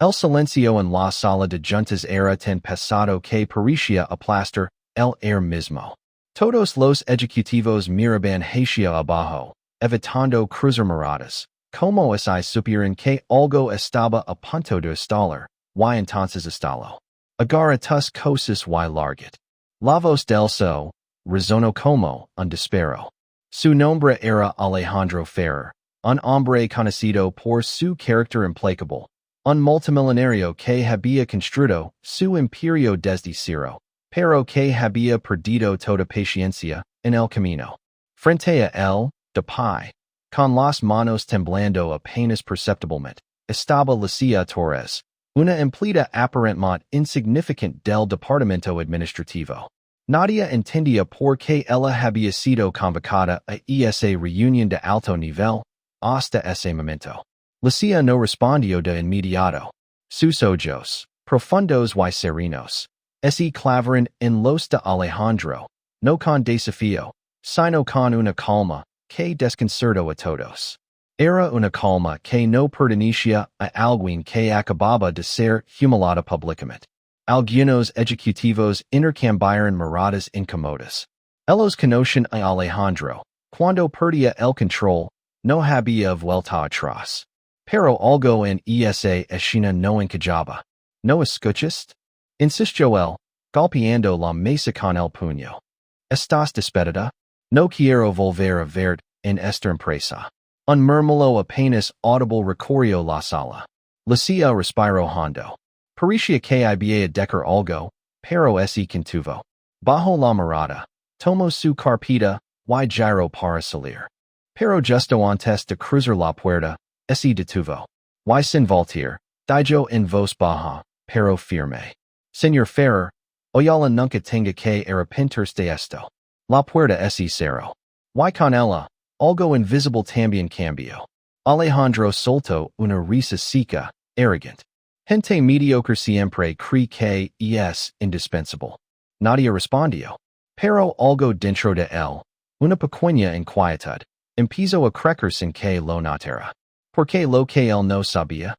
El silencio en la sala de juntas era tan pesado que parecía aplastar el aire mismo. Todos los ejecutivos miraban hacia abajo, evitando cruzar miradas, como si supieran que algo estaba a punto de estallar, y entonces estalló. Agarra tus cosas y lárgate. La voz del so resonó como un disparo. Su nombre era Alejandro Ferrer, un hombre conocido por su carácter implacable, un multimillonario que había construido su imperio desde cero, pero que había perdido toda paciencia en el camino. Frente a él, de pie, con las manos temblando apenas perceptiblemente, estaba Lucía Torres, una empleada aparentemente insignificante del departamento administrativo. Nadia entendía por qué ella había sido convocada a esa reunión de alto nivel hasta ese momento. Lucía no respondió de inmediato. Sus ojos, profundos y serenos, se clavaron en los de Alejandro, no con desafío, sino con una calma que desconcertó a todos. Era una calma que no pertenecía a alguien que acababa de ser humillada públicamente. Algunos ejecutivos intercambiaron miradas incómodas. Ellos conocían a Alejandro. Cuando perdía el control, no había vuelta atrás. Pero algo en esa escena no encajaba. ¿No escuchaste? Insistió él, golpeando la mesa con el puño. ¿Estás despedida? No quiero volver a verte en esta empresa. Un murmullo apenas audible recorrió la sala. Lucía respiró hondo. Parecía que había dejar algo, pero se contuvo. Bajo la mirada, tomó su carpeta y giró para salir. Pero justo antes de cruzar la puerta, se detuvo. Y sin voltear, dijo en voz baja, pero firme. Señor Ferrer, oyala nunca tenga que arrepentirse de esto. La puerta se cerró. Y con ella, algo invisible también cambió. Alejandro soltó una risa seca, arrogante. Gente mediocre siempre cree que es indispensable. Nadie respondió. Pero algo dentro de él, una pequeña inquietud, empezó a crecer sin que lo notara. Porque lo que él no sabía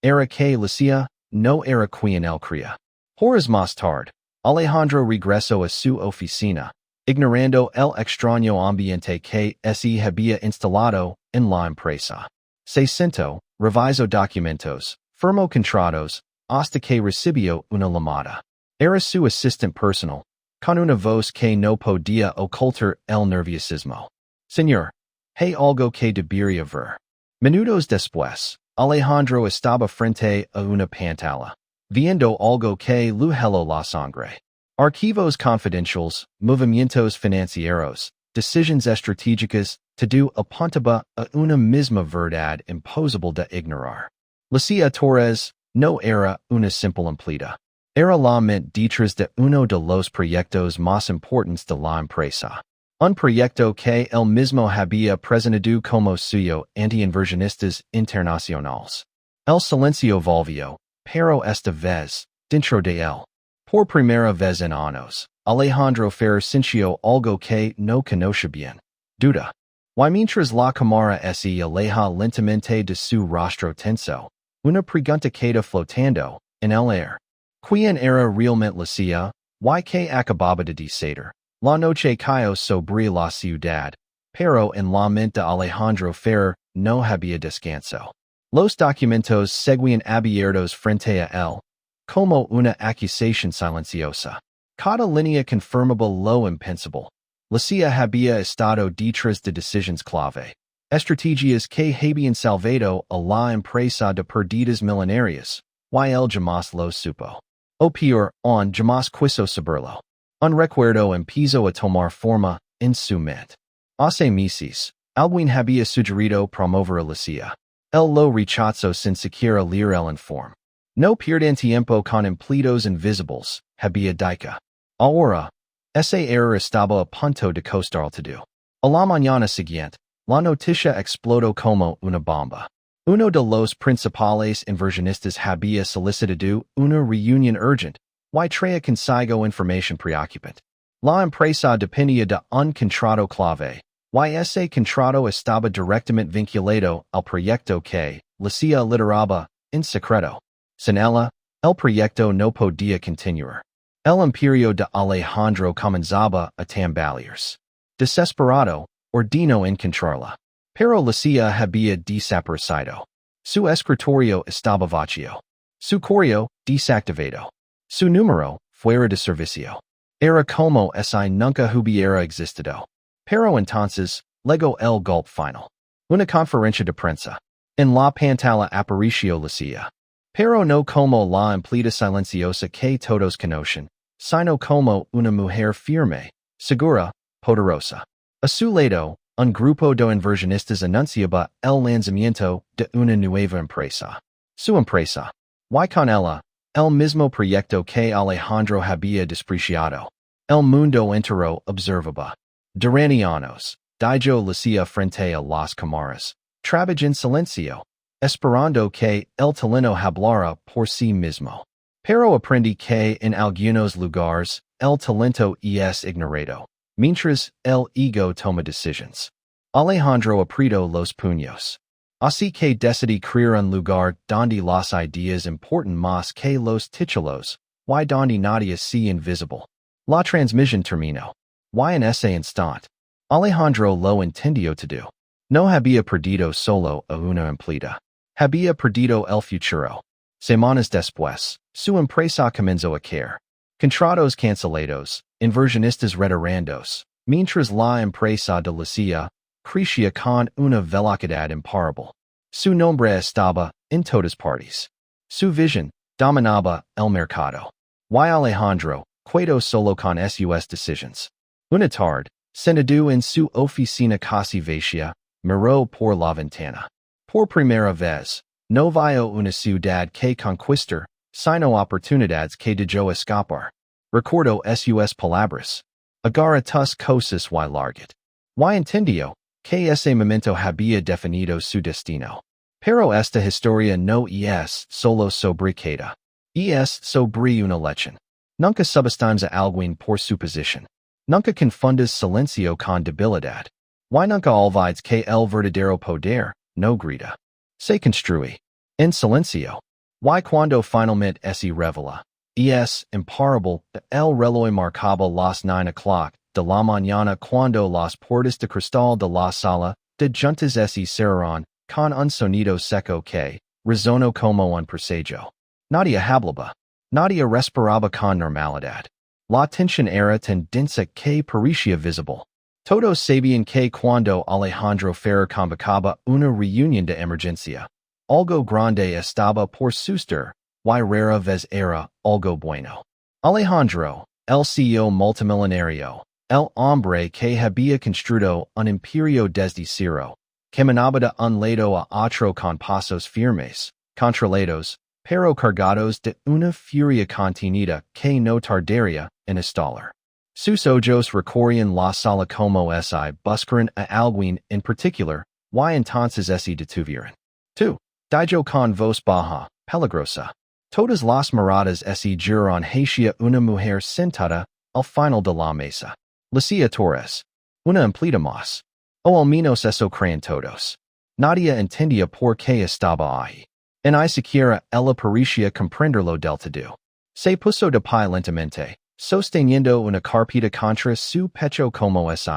era que Lucía no era quien él creía. Horas más tarde, Alejandro regresó a su oficina, ignorando el extraño ambiente que se había instalado en la empresa. Se sentó, revisó documentos, firmó contratos, hasta que recibió una llamada. Era su asistente personal, con una voz que no podía ocultar el nerviosismo. Señor, hay algo que debería ver. Minutos después, Alejandro estaba frente a una pantalla, viendo algo que le heló la sangre. Archivos confidenciales, movimientos financieros, decisiones estratégicas, todo apuntaba a una misma verdad imposible de ignorar. Lucía Torres no era una simple empleada. Era la mente detrás de uno de los proyectos más importantes de la empresa. Un proyecto que él mismo había presentado como suyo ante inversionistas internacionales. El silencio volvió, pero esta vez, dentro de él. Por primera vez en años, Alejandro Ferrer sintió algo que no conocía bien. Duda. Y mientras la cámara se aleja lentamente de su rostro tenso, una pregunta queda flotando en el aire. ¿Quién era realmente Lucía? Y que acababa de decir. La noche cayó sobre la ciudad, pero en la mente de Alejandro Ferrer no había descanso. Los documentos seguían abiertos frente a él, como una acusación silenciosa. Cada línea confirmaba lo impensable. Lucía había estado detrás de decisiones clave. Estrategias que habían salvado a la empresa de pérdidas millonarias, y él jamás lo supo. O peor, aún jamás quiso saberlo. Un recuerdo empezó a tomar forma en su mente. Hace meses, alguien había sugerido promover a Lucía. Él lo rechazó sin siquiera leer el informe. No pierdan tiempo con empleados invisibles, había dicho. Ahora, ese error estaba a punto de costar todo. A la mañana siguiente, la noticia explotó como una bomba. Uno de los principales inversionistas había solicitado una reunión urgente, y traía consigo información preocupante. La empresa dependía de un contrato clave, y ese contrato estaba directamente vinculado al proyecto que Lucía lideraba en secreto. Sin ella, el proyecto no podía continuar. El imperio de Alejandro comenzaba a tambalearse. Desesperado, ordinó encontrarla. Pero la silla había desaparecido. Su escritorio estaba vacío. Su correo desactivado. Su número fuera de servicio. Era como si nunca hubiera existido. Pero entonces, llegó el golpe final. Una conferencia de prensa. En la pantalla apareció la silla. Pero no como la empleada silenciosa que todos conocen, sino como una mujer firme, segura, poderosa. A su lado, un grupo de inversionistas anunciaba el lanzamiento de una nueva empresa. Su empresa. Y con ella, el mismo proyecto que Alejandro había despreciado. El mundo entero observaba. Durante años, dijo la silla frente a las cámaras. Trabajó en silencio, esperando que el talento hablara por sí mismo. Pero aprendí que en algunos lugares, el talento es ignorado, mientras el ego toma decisiones. Alejandro apretó los puños. Así que decidí crear un lugar donde las ideas importan más que los títulos, y donde nadie se invisible. La transmisión terminó. Y en ese instante, Alejandro lo entendió todo. No había perdido solo a una empleada. Había perdido el futuro. Semanas después, su empresa comenzó a caer. Contratos cancelados, inversionistas retirandos, mientras la empresa de la silla crecía con una velocidad imparable. Su nombre estaba en todas partes. Su visión dominaba el mercado. Y Alejandro quedó solo con sus decisiones. Una tarde, sentado en su oficina casi vacía, miró por la ventana. Por primera vez, no vio una ciudad que conquistar, sino oportunidades que dejó escapar. Recordó sus palabras. Agarra tus cosas y lárgate. Y entendió que ese momento había definido su destino. Pero esta historia no es solo sobre queda. Es sobre una lección. Nunca subestimes a alguien por su posición. Nunca confundas silencio con debilidad. Y nunca olvides que el verdadero poder no grita. Se construye en silencio. Y cuando finalmente se revela, es imparable. El reloj marcaba las 9 o'clock de la mañana cuando las puertas de cristal de la sala de juntas se cerraron con un sonido seco que resonó como un presagio. Nadie hablaba. Nadie respiraba con normalidad. La tensión era tan densa que parecía visible. Todos sabían que cuando Alejandro Ferrer convocaba una reunión de emergencia, algo grande estaba por suceder, y rara vez era algo bueno. Alejandro, el CEO multimillonario, el hombre que había construido un imperio desde cero, caminaba de un lado a otro con pasos firmes, controlados, pero cargados de una furia contenida que no tardaría en estallar. Sus ojos recorrían la sala como si buscaran a alguien en particular, y entonces se detuvieron. Tú, dijo con voz baja, peligrosa. Todas las miradas se giraron hacia una mujer sentada al final de la mesa. Lucia Torres. Una empleada más. O al menos eso creen todos. Nadie entendía por qué estaba ahí. En ni siquiera ella parecía comprenderlo del todo. Se puso de pie lentamente, sosteniendo una carpeta contra su pecho como si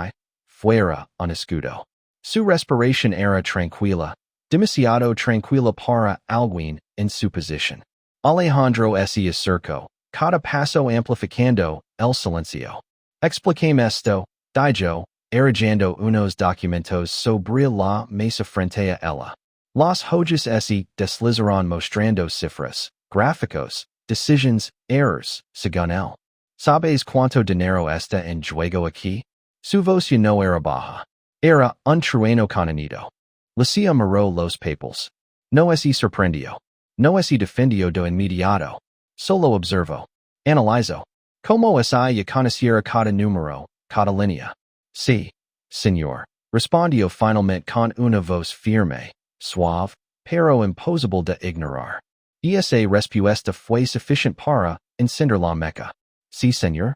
fuera un escudo. Su respiración era tranquila, demasiado tranquila para alguien en su posición. Alejandro se acercó, cada paso amplificando el silencio. Explíqueme esto, dijo, arrojando unos documentos sobre la mesa frente a ella. Las hojas se deslizaron mostrando cifras, gráficos, decisions, errors, según él. ¿Sabes cuánto dinero está en juego aquí? Su voz ya no era baja. Era un trueno contenido. Lucia miró los papeles. No se sorprendió. No se defendió de inmediato. Solo observó. Analizó. Como si ya conociera cada número, cada línea. Sí, señor. Respondió finalmente con una voz firme, suave, pero imposible de ignorar. Esa respuesta fue suficiente para encender la mecha. Sí, señor.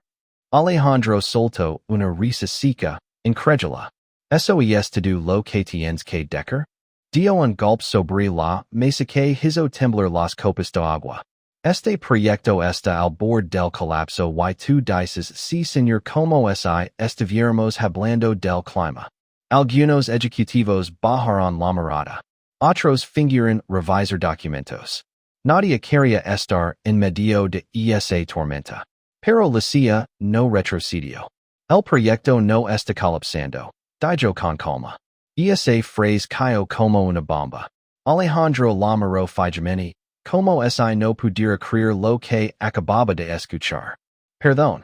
Alejandro soltó una risa seca, incrédula. ¿Eso es todo lo que tienes que decir? Dio un golpe sobre la mesa que hizo temblar las copas de agua. Este proyecto está al borde del colapso y tú dices sí señor como si estuviéramos hablando del clima. Algunos ejecutivos bajaron la mirada. Otros fingieron revisar documentos. Nadie quería estar en medio de esa tormenta. Pero la CIA no retrocedió. El proyecto no está colapsando. Dijo con calma. Esa frase cayó como una bomba. Alejandro la miró fijamente, como si no pudiera creer lo que acababa de escuchar. Perdón.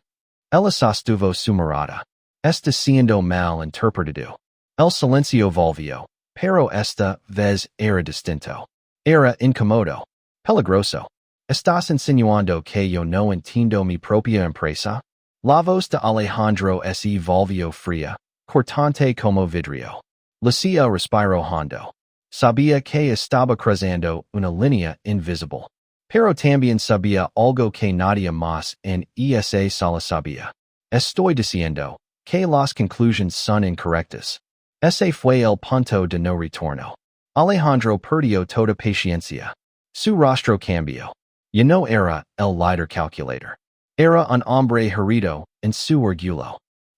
Ella sostuvo su mirada. Está siendo mal interpretado. El silencio volvió, pero esta vez era distinto. Era incómodo. Peligroso. ¿Estás insinuando que yo no entiendo mi propia empresa? La voz de Alejandro se volvió fría, cortante como vidrio. Lucia respiró hondo. Sabía que estaba cruzando una línea invisible. Pero también sabía algo que nadie más en esa sala sabía. Estoy diciendo que las conclusiones son incorrectas. Ese fue el punto de no retorno. Alejandro perdió toda paciencia. Su rostro cambió. Ya no era el líder calculator. Era un hombre herido en su orgullo.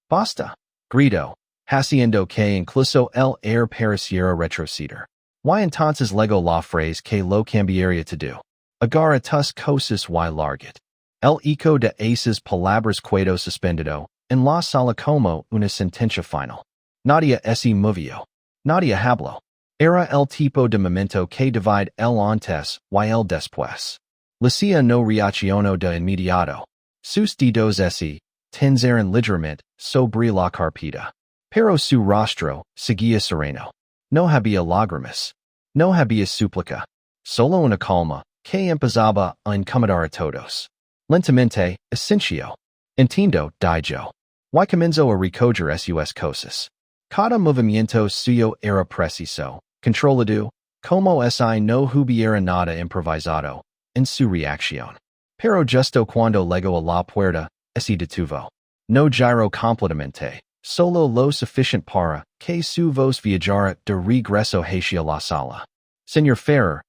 Basta, gritó, haciendo que incluso el air pareciera retroceder. Y entonces legó la frase que lo cambiaría todo. Agarra tus cosas y lárgate. El eco de esas palabras quedó suspendido en la sala como una sentencia final. Nadie se movió. Nadie habló. Era el tipo de momento que divide el antes y el después. Lucia no reaccionó de inmediato. Sus dedos se tensaron ligeramente sobre la carpeta. Pero su rostro seguía sereno. No había lágrimas. No había súplica. Solo una calma que empezaba a incomodar a todos. Lentamente, asintió. Entiendo, dijo. Y comenzó a recoger sus cosas. Cada movimiento suyo era preciso, controlado, como si no hubiera nada improvisado en su reacción. Pero justo cuando llegó a la puerta, se detuvo. No giró completamente, solo lo suficiente para que su voz viajara de regreso hacia la sala. Señor Ferrer,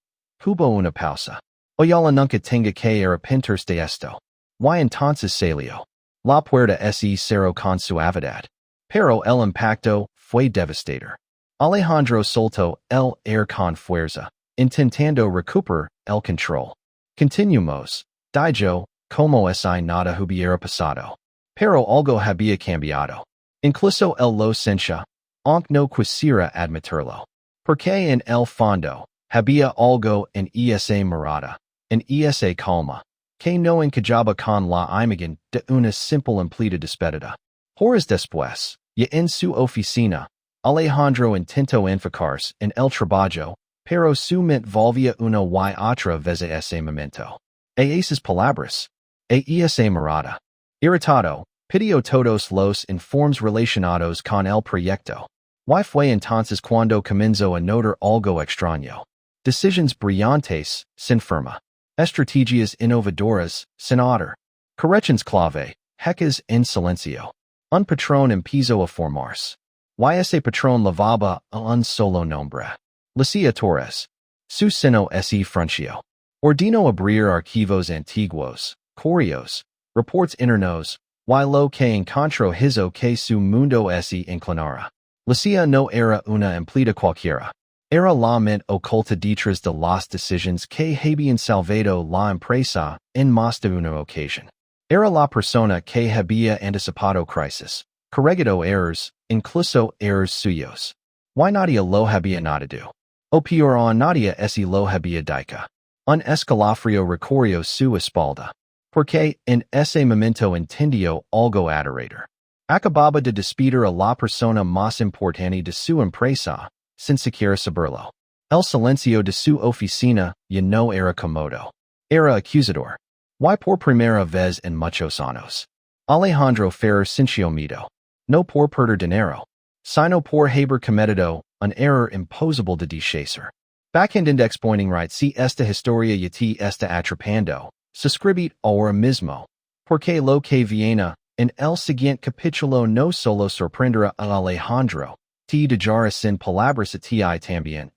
hubo una pausa. Oyala nunca tenga que arrepentirse de esto. Y entonces salió. La puerta se cerró con suavidad. Pero el impacto fue devastador. Alejandro soltó el aire con fuerza, intentando recuperar el control. Continuemos, dijo, como si nada hubiera pasado. Pero algo había cambiado. Incluso él lo sentía, aunque no quisiera admitirlo. Porque en el fondo, había algo en esa mirada, en esa calma, que no encajaba con la imagen de una simple empleada despedida. Horas después, ya en su oficina, Alejandro intentó enfocarse en el trabajo, pero su mente volvía una y otra vez a ese momento. Esas palabras. Esa mirada. Irritado, pidió todos los informes relacionados con el proyecto. Y fue entonces cuando comenzó a notar algo extraño. Decisiones brillantes, sin firma. Estrategias innovadoras, sin ardor. Corrections clave, hecas en silencio. Un patrón empezó a formarse. Y ese patrón lavaba a un solo nombre. Lucia Torres. Su seno se frunció. Ordenó abrir archivos antiguos, correos, reports internos, y lo que encontró hizo que su mundo se inclinara. Lucia no era una empleada cualquiera. Era la mente oculta detrás de las decisiones que habían salvado la empresa en más de una ocasión. Era la persona que había anticipado crisis, corregido errors, incluso errors suyos. Y nadie lo había notado. O peor aún, nadie se lo había dicho. Un escalofrío recorrió su espalda. Porque en ese momento entendió algo aterrador. Acababa de despedir a la persona más importante de su empresa, sin siquiera saberlo. El silencio de su oficina ya no era cómodo. Era acusador. Y por primera vez en muchos años. Alejandro Ferrer sintió miedo. No por perder dinero, sino por haber cometido un error imposible de deshacer. Backend index pointing right si esta historia ya te está atrapando. Suscribid ahora mismo. Porque lo que viene en el siguiente capítulo no solo sorprenderá a Alejandro, te dejará sin palabras a ti también.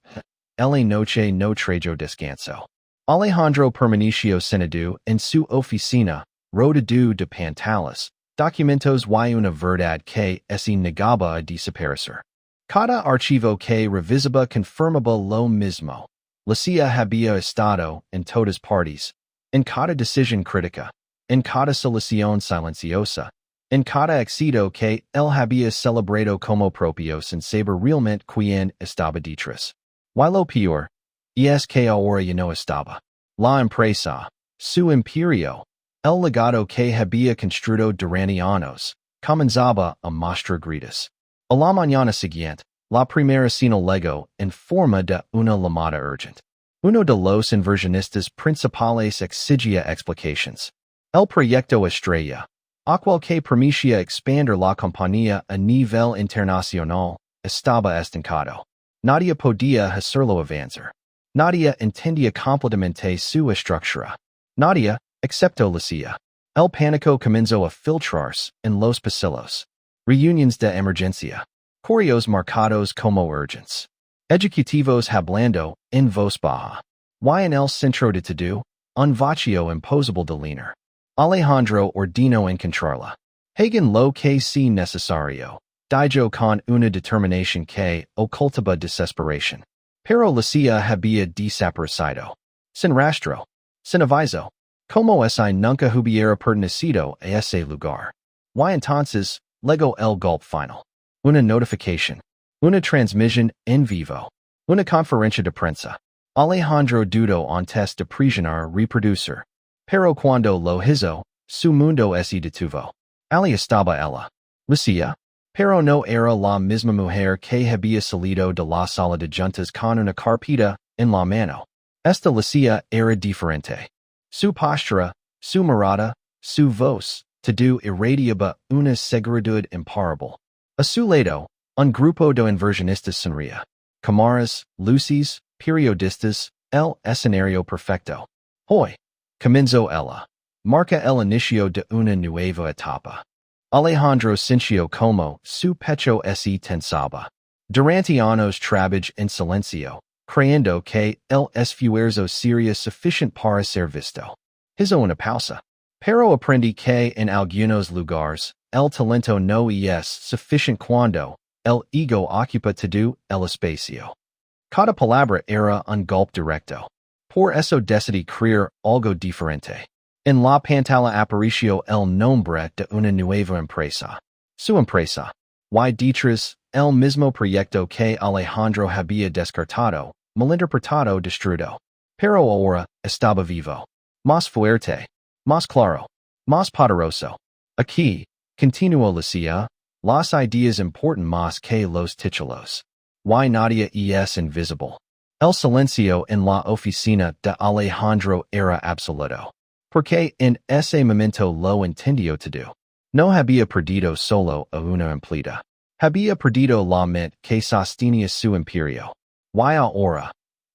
la noche no trajo descanso. Alejandro permaneció sentado en su oficina, rodeado de pantallas, documentos y una verdad que se negaba a desaparecer. Cada archivo que revisaba confirmaba lo mismo. Lucia había estado en todas partes, en cada decisión crítica, en cada solución silenciosa, en cada éxito que él había celebrado como propio sin saber realmente quién estaba detrás. Y lo peor, es que ahora ya no estaba. La empresa, su imperio, el legado que había construido durante años, comenzaba a mostrar gritas. A la mañana siguiente, la primera cena llegó en forma de una llamada urgente. Uno de los inversionistas principales exigía explicaciones. El proyecto Estrella, aquel que permitía expandir la compañía a nivel internacional, estaba estancado. Nadie podía hacerlo avanzar. Nadie entendía completamente su estructura. Nadie, excepto Lucia. El pánico comenzó a filtrarse en los pasillos. Reuniones de emergencia. Correos marcados como urgentes. Ejecutivos hablando en voz baja. Y en el centro de todo, un vacío imposible de llenar. Alejandro ordenó encontrarla. Hagan lo que sea necesario. Dijo con una determinación que ocultaba desesperación. Pero Lucia había desaparecido. Sin rastro. Sin aviso. Como si nunca hubiera pertenecido a ese lugar. Y entonces, llegó el golpe final. Una notificación. Una transmisión en vivo. Una conferencia de prensa. Alejandro dudó antes de presionar reproducir. Pero cuando lo hizo, su mundo se detuvo. Ali estaba ella. Lucia. Pero no era la misma mujer que había salido de la sala de juntas con una carpeta en la mano. Esta Lucia era diferente. Su postura, su mirada, su voz, todo irradiaba una seguridad imparable. A su lado, un grupo de inversionistas sonría. Cámaras, luces, periodistas, el escenario perfecto. Hoy, comenzó ella. Marca el inicio de una nueva etapa. Alejandro sintió como su pecho se tensaba. Durante años trabajó en silencio, creyendo que el esfuerzo sería suficiente para ser visto. Hizo una pausa. Pero aprendí que en algunos lugares, el talento no es suficiente cuando el ego ocupa todo el espacio. Cada palabra era un golpe directo. Por eso decidí crear algo diferente. En la pantalla apareció el nombre de una nueva empresa. Su empresa. Y detrás, el mismo proyecto que Alejandro había descartado, malinterpretado, destruido. Pero ahora, estaba vivo. Más fuerte. Más claro. Más poderoso. Aquí, continuó Lucia, las ideas importan más que los títulos. Y nadie es invisible. El silencio en la oficina de Alejandro era absoluto. Porque en ese momento lo entendió todo. No había perdido solo a una empleada. Había perdido la mente que sostenía su imperio. Y ahora,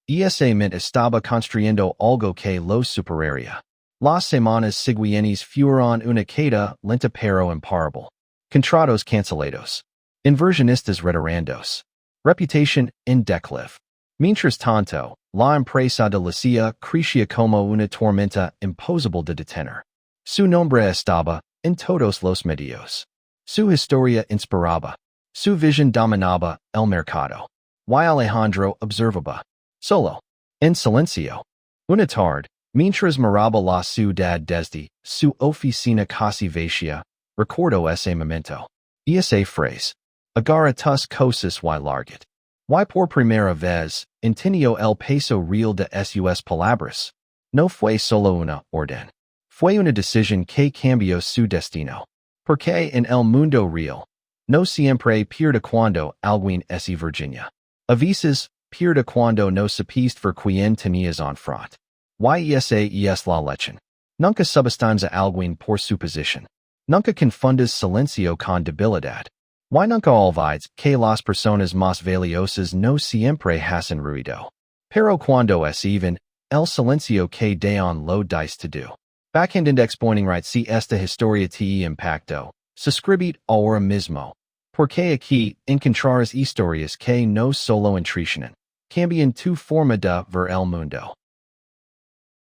esa mente estaba construyendo algo que lo superaría. Las semanas siguientes fueron una queda lenta pero imparable. Contratos cancelados. Inversionistas retirandos. Reputación en declive. Mientras tanto, la empresa de Lucia crecía como una tormenta imposible de detener. Su nombre estaba en todos los medios. Su historia inspiraba. Su visión dominaba el mercado. Y Alejandro observaba. Solo. En silencio. Una tarde, mientras miraba la ciudad desde su oficina casi vacía, recordó ese momento. Y esa frase. Agarra tus cosas y lárgate. Y por primera vez, entendió el peso real de sus palabras. No fue solo una orden. Fue una decisión que cambió su destino. Porque en el mundo real, no siempre pierde cuando alguien es Virginia. A veces, pierde cuando no supiste ver quién tenías en front. Y esa es la lección. Nunca subestimes a alguien por su posición. Nunca confundas silencio con debilidad. Y nunca olvides que las personas más valiosas no siempre hacen ruido. Pero cuando es even, el silencio que dan lo dice todo. Backhand index pointing right. Si esta historia te impactó, suscribid ahora mismo. Porque aquí encontrarás historias que no solo entretienen, Cambian tu forma de ver el mundo.